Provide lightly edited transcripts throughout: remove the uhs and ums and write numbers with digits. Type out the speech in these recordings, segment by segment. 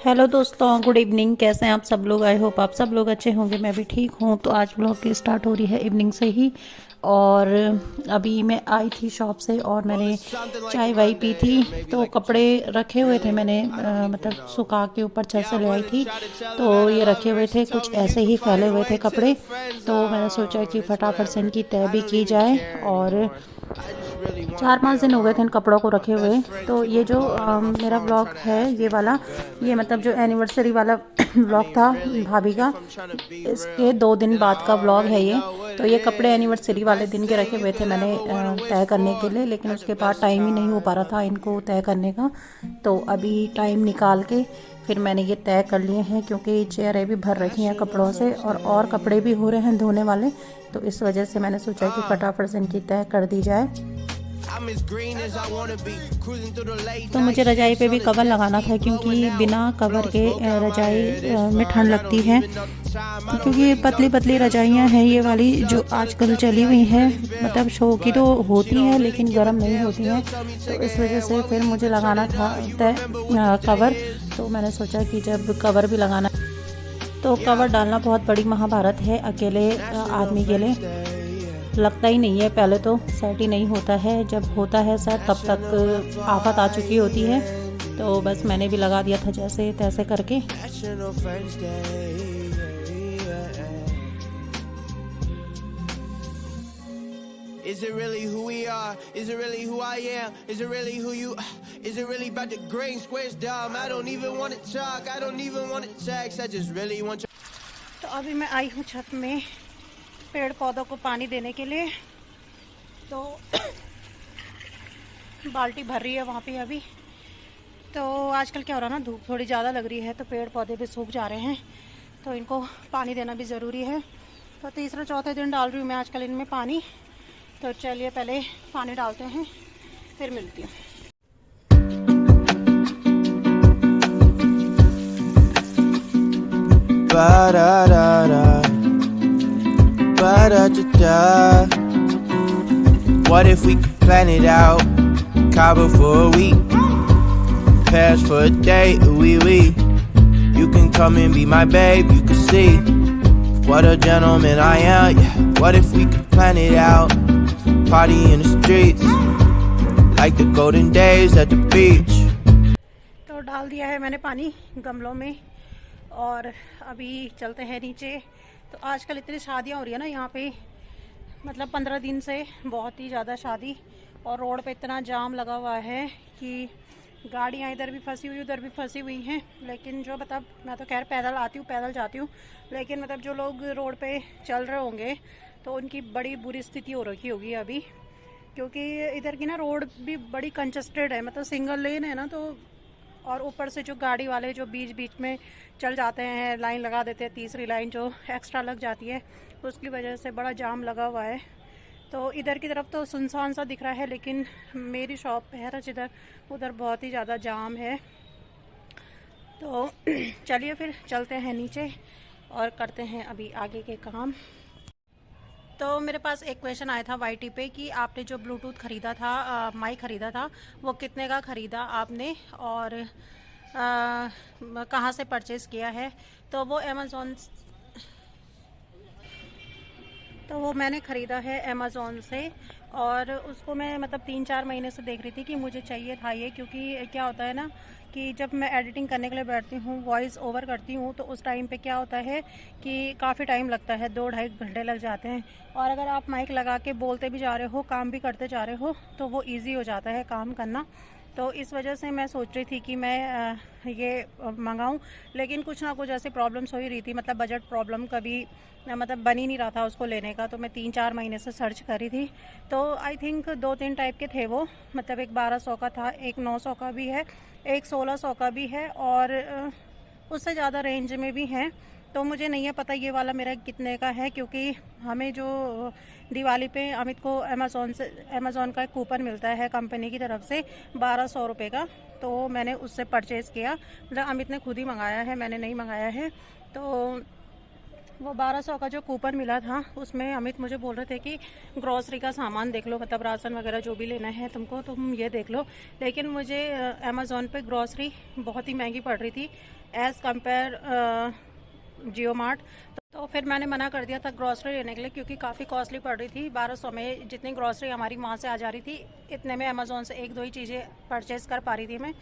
Hello दोस्तों, good evening. कैसे हैं आप सब लोग? आई होप आप सब लोग अच्छे होंगे। मैं भी ठीक हूँ। तो आज ब्लॉग की स्टार्ट हो रही है इवनिंग से ही। और अभी मैं आई थी शॉप से और मैंने चाय वाय पी थी। तो कपड़े रखे हुए थे मैंने मतलब सुखा के ऊपर छत से ले आई थी। तो ये रखे हुए थे, कुछ ऐसे ही फैले हुए थे कपड़े। तो मैंने सोचा कि फटाफट से इनकी तय भी की जाए। और 4-5 दिन हो गए थे इन कपड़ों को रखे हुए। तो ये जो मेरा ब्लॉग है ये वाला, ये मतलब जो एनिवर्सरी वाला ब्लॉग था भाभी का, इसके 2 दिन बाद का ब्लॉग है ये। तो ये कपड़े एनिवर्सरी वाले दिन के रखे हुए थे मैंने तय करने के लिए, लेकिन उसके बाद टाइम ही नहीं हो पा रहा था इनको तय करने का। तो अभी टाइम निकाल के फिर मैंने ये तय कर लिए हैं, क्योंकि चेयरें भी भर रखी हैं कपड़ों से और कपड़े भी हो रहे हैं धोने वाले। तो इस वजह से मैंने सोचा कि फटाफट से इनकी तय कर दी जाए। तो मुझे रजाई पे भी कवर लगाना था, क्योंकि बिना कवर के रजाई में ठंड लगती है। क्योंकि ये पतली पतली रजाइयाँ हैं ये वाली जो आजकल चली हुई हैं, मतलब शो की तो होती हैं लेकिन गर्म नहीं होती हैं। तो इस वजह से फिर मुझे लगाना था कवर। तो मैंने सोचा कि जब कवर भी लगाना, तो कवर डालना बहुत बड़ी महाभारत है अकेले आदमी के लिए। लगता ही नहीं है, पहले तो सेट ही नहीं होता है, जब होता है सेट तब तक आफत आ चुकी होती है। तो बस मैंने भी लगा दिया था जैसे तैसे करके। Is it really who we are? Is it really who I am? Is it really who you? Is it really about the green squares dumb? I don't even want to talk. I don't even want to text. I just really want you. तो अभी मैं आई हूँ छत में पेड़ पौधों को पानी देने के लिए। तो बाल्टी भर रही है वहाँ पे अभी। तो आजकल क्या हो रहा है ना, धूप थोड़ी ज़्यादा लग रही है तो पेड़ पौधे भी सूख जा रहे हैं। तो इनको पानी देना भी ज़रूरी है। तो तीसरा चौथे दिन डाल रही हूँ मैं आजकल इनमें पानी। तो चलिए पहले पानी डालते हैं, फिर मिलती हूँ। What if we could plan it out? Cabo for a week, Paris for a day, oui oui. You can come and be my babe, you can see what a gentleman I am. Yeah. What if we could plan it out? Party in the streets, like the golden days at the beach. तो डाल दिया है मैंने पानी गमलों में और अभी चलते हैं नीचे। तो आजकल इतनी शादियाँ हो रही है ना यहाँ पे, मतलब 15 दिन से बहुत ही ज़्यादा शादी। और रोड पे इतना जाम लगा हुआ है कि गाड़ियाँ इधर भी फंसी हुई उधर भी फंसी हुई हैं। लेकिन जो मतलब मैं तो खैर पैदल आती हूँ पैदल जाती हूँ, लेकिन मतलब जो लोग रोड पे चल रहे होंगे तो उनकी बड़ी बुरी स्थिति हो रखी होगी अभी। क्योंकि इधर की ना रोड भी बड़ी कंजस्टेड है, मतलब सिंगल लेन है ना। तो और ऊपर से जो गाड़ी वाले जो बीच बीच में चल जाते हैं, लाइन लगा देते हैं, तीसरी लाइन जो एक्स्ट्रा लग जाती है, उसकी वजह से बड़ा जाम लगा हुआ है। तो इधर की तरफ तो सुनसान सा दिख रहा है, लेकिन मेरी शॉप है ना जिधर, उधर बहुत ही ज़्यादा जाम है। तो चलिए फिर चलते हैं नीचे और करते हैं अभी आगे के काम। तो मेरे पास एक क्वेश्चन आया था वाईटी पे कि आपने जो ब्लूटूथ ख़रीदा था, माइक ख़रीदा था, वो कितने का ख़रीदा आपने और कहाँ से परचेज़ किया है। तो वो अमेज़ॉन, तो वो मैंने ख़रीदा है अमेज़ॉन से। और उसको मैं मतलब 3-4 महीने से देख रही थी कि मुझे चाहिए था ये। क्योंकि क्या होता है ना कि जब मैं एडिटिंग करने के लिए बैठती हूँ, वॉइस ओवर करती हूँ, तो उस टाइम पे क्या होता है कि काफ़ी टाइम लगता है, 2-2.5 घंटे लग जाते हैं। और अगर आप माइक लगा के बोलते भी जा रहे हो, काम भी करते जा रहे हो, तो वो ईजी हो जाता है काम करना। तो इस वजह से मैं सोच रही थी कि मैं ये मंगाऊं। लेकिन कुछ ना कुछ ऐसी प्रॉब्लम्स हो ही रही थी, मतलब बजट प्रॉब्लम कभी मतलब बन ही नहीं रहा था उसको लेने का। तो मैं 3-4 महीने से सर्च करी थी। तो आई थिंक 2-3 टाइप के थे वो, मतलब एक 1200 का था, एक 900 का भी है, एक 1600 का भी है, और उससे ज़्यादा रेंज में भी हैं। तो मुझे नहीं है पता ये वाला मेरा कितने का है, क्योंकि हमें जो दिवाली पे अमित को अमेज़ॉन का एक कूपन मिलता है कंपनी की तरफ से 1200 रुपये का। तो मैंने उससे परचेज़ किया, मतलब अमित ने खुद ही मंगाया है, मैंने नहीं मंगाया है। तो वो 1200 का जो कूपन मिला था उसमें अमित मुझे बोल रहे थे कि ग्रॉसरी का सामान देख लो, मतलब राशन वगैरह जो भी लेना है तुमको तुम ये देख लो। लेकिन मुझे अमेज़ॉन पे ग्रॉसरी बहुत ही महंगी पड़ रही थी एज़ कम्पेयर जियो मार्ट। तो फिर मैंने मना कर दिया था ग्रॉसरी लेने के लिए, क्योंकि काफ़ी कॉस्टली पड़ रही थी। 1200 में जितनी ग्रॉसरी हमारी वहाँ से आ जा रही थी, इतने में अमेज़ॉन से एक दो ही चीज़ें परचेज़ कर पा रही थी मैं।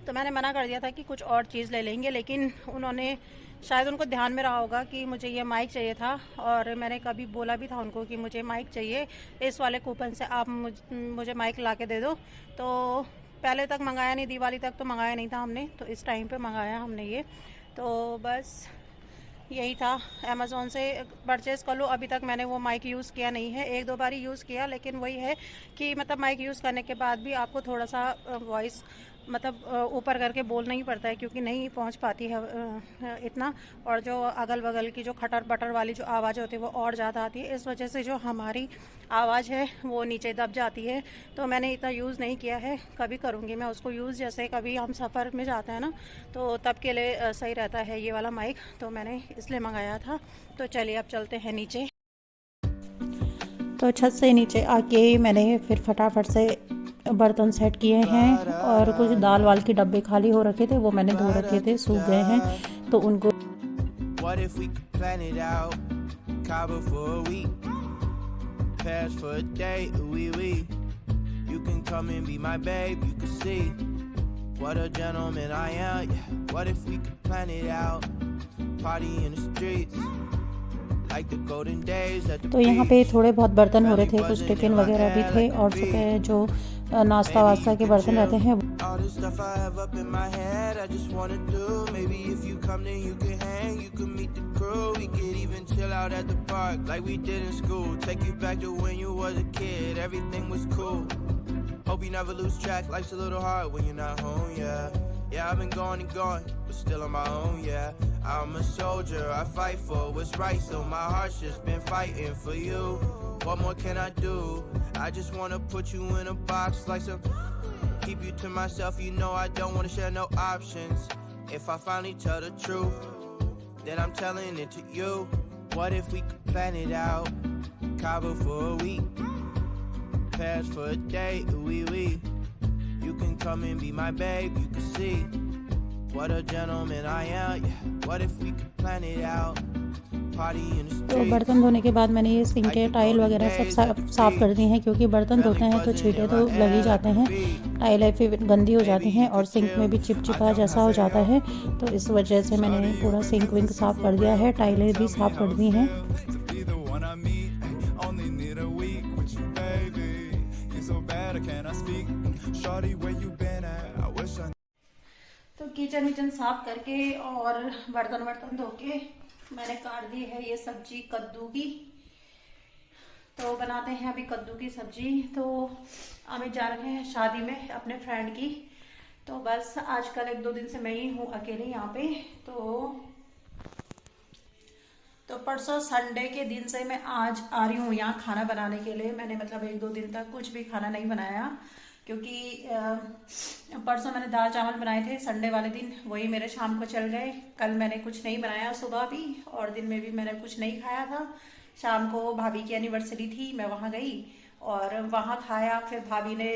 तो मैंने मना कर दिया था कि कुछ और चीज़ ले लेंगे, लेकिन उन्होंने शायद उनको ध्यान में रहा होगा कि मुझे ये माइक चाहिए था, और मैंने कभी बोला भी था उनको कि मुझे माइक चाहिए, इस वाले कूपन से आप मुझे माइक ला के दे दो। तो पहले तक मंगाया नहीं, दिवाली तक तो मंगाया नहीं था हमने, तो इस टाइम पे मंगाया हमने ये। तो बस यही था, अमेज़ॉन से परचेज़ कर लो। अभी तक मैंने वो माइक यूज़ किया नहीं है, एक दो बार ही यूज़ किया, लेकिन वही है कि मतलब माइक यूज़ करने के बाद भी आपको थोड़ा सा वॉइस मतलब ऊपर करके बोलना ही पड़ता है, क्योंकि नहीं पहुंच पाती है इतना। और जो अगल बगल की जो खटर बटर वाली जो आवाज़ होती है वो और ज़्यादा आती है, इस वजह से जो हमारी आवाज़ है वो नीचे दब जाती है। तो मैंने इतना यूज़ नहीं किया है, कभी करूँगी मैं उसको यूज़, जैसे कभी हम सफ़र में जाते हैं ना, तो तब के लिए सही रहता है ये वाला माइक, तो मैंने इसलिए मंगाया था। तो चलिए अब चलते हैं नीचे। तो छत से नीचे आके मैंने फिर फटाफट से बर्तन सेट किए हैं, और कुछ दाल वाल के डब्बे खाली हो रखे थे, वो मैंने धो रखे थे, सूख गए हैं, तो उनको What if we could plan it out? Cabo for a week, Paris for a day, oui. You can come and be my babe, you can see what a gentleman I am. Yeah. What if we could plan it out? Party in the streets, like the golden days at the तो यहाँ पे beach. थोड़े बहुत बर्तन हो रहे थे, कुछ टिफिन वगैरह भी थे, और सुबह जो नाश्ता वास्ता के बर्तन रहते हैं। All the stuff I have up in my head, I just wanna do. Maybe if you come, then you can hang, you can meet the crew. We could even chill out at the park like we did in school. Take you back to when you was a kid, everything was cool. Hope you never lose track, life's a little hard when you're not home, yeah. Yeah, I've been going and going, but still on my own, yeah. I'm a soldier, I fight for what's right, so my heart's just been fighting for you. What more can I do? I just wanna put you in a box like some, keep you to myself, you know I don't wanna share no options. If I finally tell the truth, then I'm telling it to you. What if we could plan it out? Cabo for a week, Paris for a day, oui. You can come and be my babe, you can see what a gentleman I am. Yeah. What if we could plan it out? Party in the तो streets. बर्तन धोने के बाद मैंने ये sink के tile वगैरह सब साफ़ कर दी हैं, क्योंकि बर्तन धोते हैं तो छींटे तो लग ही जाते हैं, टाइलें फिर गंदी हो जाती हैं, और सिंक में भी चिपचिपा जैसा हो जाता है। तो इस वजह से मैंने पूरा सिंक विंक साफ़ कर दिया है, टाइलें भी साफ़ कर दी हैं। तो किचन विचन साफ करके और बर्तन वर्तन धो के मैंने काट दी है ये सब्जी कद्दू की। तो बनाते हैं अभी कद्दू की सब्जी। तो अमित जा रहे हैं शादी में अपने फ्रेंड की, तो बस आजकल एक दो दिन से मैं ही हूँ अकेले यहाँ पे। तो परसों संडे के दिन से मैं आज आ रही हूँ यहाँ खाना बनाने के लिए। मैंने मतलब एक दो दिन तक कुछ भी खाना नहीं बनाया, क्योंकि परसों मैंने दाल चावल बनाए थे संडे वाले दिन, वही मेरे शाम को चल गए। कल मैंने कुछ नहीं बनाया, सुबह भी और दिन में भी मैंने कुछ नहीं खाया था। शाम को भाभी की एनिवर्सरी थी, मैं वहाँ गई और वहाँ खाया। फिर भाभी ने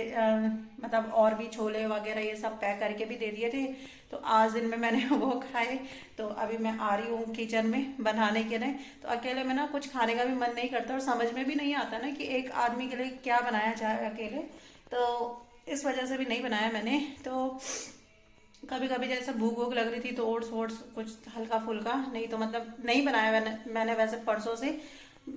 मतलब और भी छोले वगैरह ये सब पैक करके भी दे दिए थे, तो आज दिन में मैंने वो खाए। तो अभी मैं आ रही हूँ किचन में बनाने के लिए। तो अकेले में ना कुछ खाने का भी मन नहीं करता और समझ में भी नहीं आता ना कि एक आदमी के लिए क्या बनाया जाए अकेले, तो इस वजह से भी नहीं बनाया मैंने। तो कभी कभी जैसे भूख भूख लग रही थी तो ओट्स वोट्स कुछ हल्का फुल्का, नहीं तो मतलब नहीं बनाया मैंने वैसे परसों से,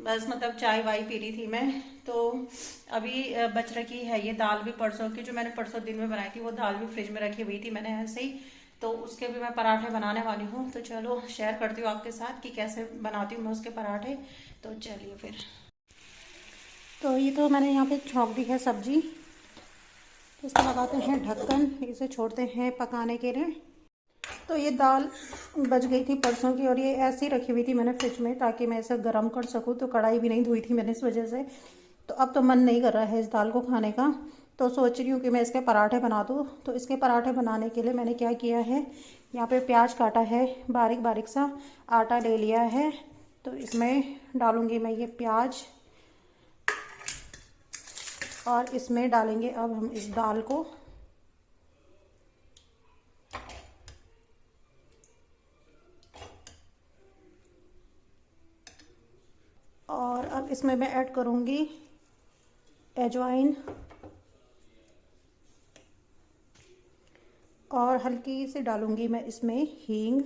बस मतलब चाय वाय पी रही थी मैं। तो अभी बच रखी है ये दाल भी परसों की, जो मैंने परसों दिन में बनाई थी, वो दाल भी फ्रिज में रखी हुई थी मैंने ऐसे ही। तो उसके भी मैं पराठे बनाने वाली हूँ, तो चलो शेयर करती हूँ आपके साथ कि कैसे बनाती हूँ मैं उसके पराठे। तो चलिए फिर। तो ये तो मैंने यहाँ पे छौंक दी है सब्जी, इसको लगाते हैं ढक्कन, इसे छोड़ते हैं पकाने के लिए। तो ये दाल बच गई थी परसों की और ये ऐसे ही रखी हुई थी मैंने फ्रिज में, ताकि मैं इसे गर्म कर सकूँ। तो कढ़ाई भी नहीं धोई थी मैंने इस वजह से। तो अब तो मन नहीं कर रहा है इस दाल को खाने का, तो सोच रही हूँ कि मैं इसके पराठे बना दूँ। तो इसके पराठे बनाने के लिए मैंने क्या किया है, यहाँ पे प्याज काटा है बारीक बारीक सा, आटा ले लिया है। तो इसमें डालूंगी मैं ये प्याज, और इसमें डालेंगे अब हम इस दाल को। और अब इसमें मैं ऐड करूंगी अजवाइन और हल्की सी डालूंगी मैं इसमें हींग।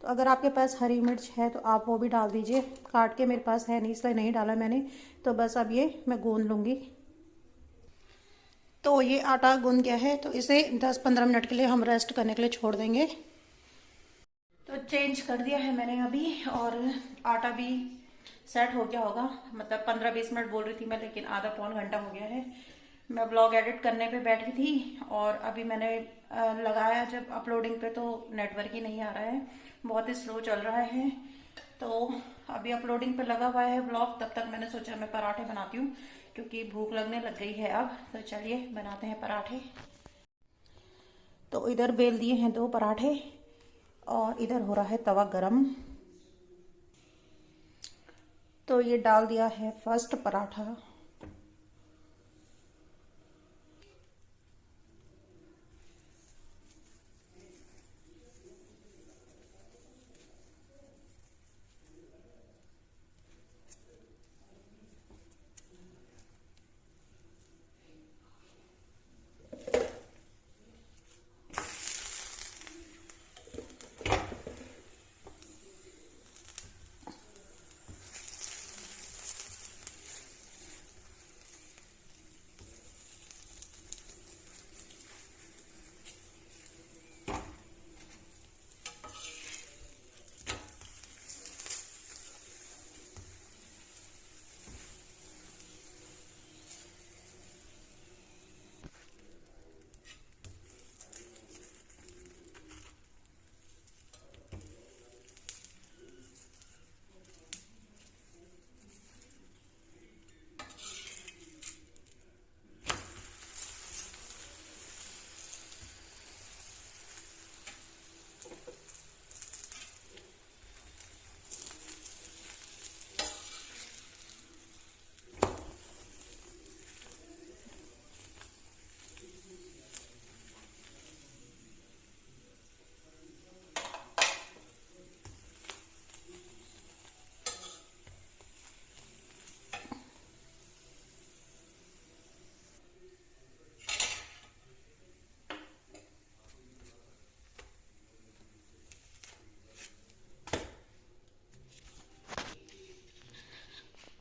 तो अगर आपके पास हरी मिर्च है तो आप वो भी डाल दीजिए, काट के मेरे पास है नहीं इसलिए नहीं डाला मैंने। तो बस अब ये मैं गूंद लूँगी। तो ये आटा गूंद गया है, तो इसे 10-15 मिनट के लिए हम रेस्ट करने के लिए छोड़ देंगे। तो चेंज कर दिया है मैंने अभी, और आटा भी सेट हो गया होगा। मतलब 15-20 मिनट बोल रही थी मैं, लेकिन आधा पौन घंटा हो गया है। मैं ब्लॉग एडिट करने पे बैठी थी और अभी मैंने लगाया जब अपलोडिंग पे तो नेटवर्क ही नहीं आ रहा है, बहुत ही स्लो चल रहा है। तो अभी अपलोडिंग पे लगा हुआ है ब्लॉग, तब तक मैंने सोचा मैं पराठे बनाती हूँ क्योंकि भूख लगने लग गई है अब। तो चलिए बनाते हैं पराठे। तो इधर बेल दिए हैं 2 पराठे और इधर हो रहा है तवा गरम। तो ये डाल दिया है फर्स्ट पराठा।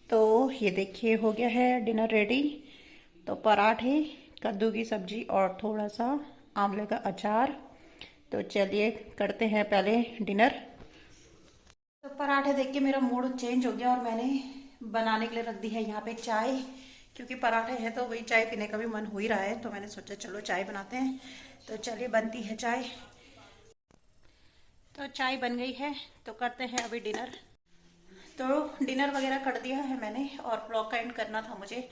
तो ये देखिए हो गया है डिनर रेडी। तो पराठे, कद्दू की सब्जी और थोड़ा सा आंवले का अचार। तो चलिए करते हैं पहले डिनर। तो पराठे देख के मेरा मूड चेंज हो गया और मैंने बनाने के लिए रख दी है यहाँ पे चाय, क्योंकि पराठे हैं तो वही चाय पीने का भी मन हो ही रहा है। तो मैंने सोचा चलो चाय बनाते हैं। तो चलिए बनती है चाय। तो चाय बन गई है, तो करते हैं अभी डिनर। तो डिनर वगैरह कर दिया है मैंने और ब्लॉग का एंड करना था मुझे।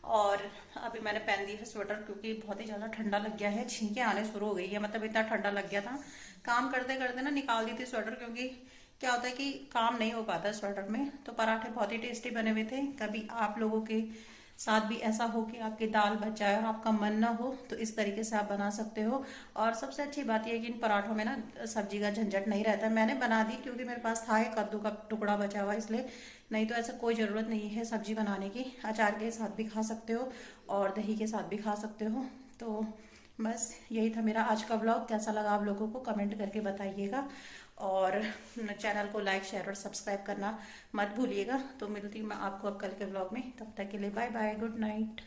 और अभी मैंने पहन दी है स्वेटर क्योंकि बहुत ही ज़्यादा ठंडा लग गया है, छींकें आने शुरू हो गई है। मतलब इतना ठंडा लग गया था, काम करते करते ना निकाल दी थी स्वेटर, क्योंकि क्या होता है कि काम नहीं हो पाता स्वेटर में। तो पराठे बहुत ही टेस्टी बने हुए थे। कभी आप लोगों के साथ भी ऐसा हो कि आपकी दाल बच जाए और आपका मन ना हो, तो इस तरीके से आप बना सकते हो। और सबसे अच्छी बात यह है कि इन पराठों में ना सब्जी का झंझट नहीं रहता। मैंने बना दी क्योंकि मेरे पास था एक कद्दू का टुकड़ा बचा हुआ, इसलिए। नहीं तो ऐसा कोई ज़रूरत नहीं है सब्जी बनाने की। अचार के साथ भी खा सकते हो और दही के साथ भी खा सकते हो। तो बस यही था मेरा आज का व्लॉग। कैसा लगा आप लोगों को कमेंट करके बताइएगा, और चैनल को लाइक, शेयर और सब्सक्राइब करना मत भूलिएगा। तो मिलती हूँ मैं आपको अब कल के व्लॉग में। तब तक के लिए बाय बाय, गुड नाइट।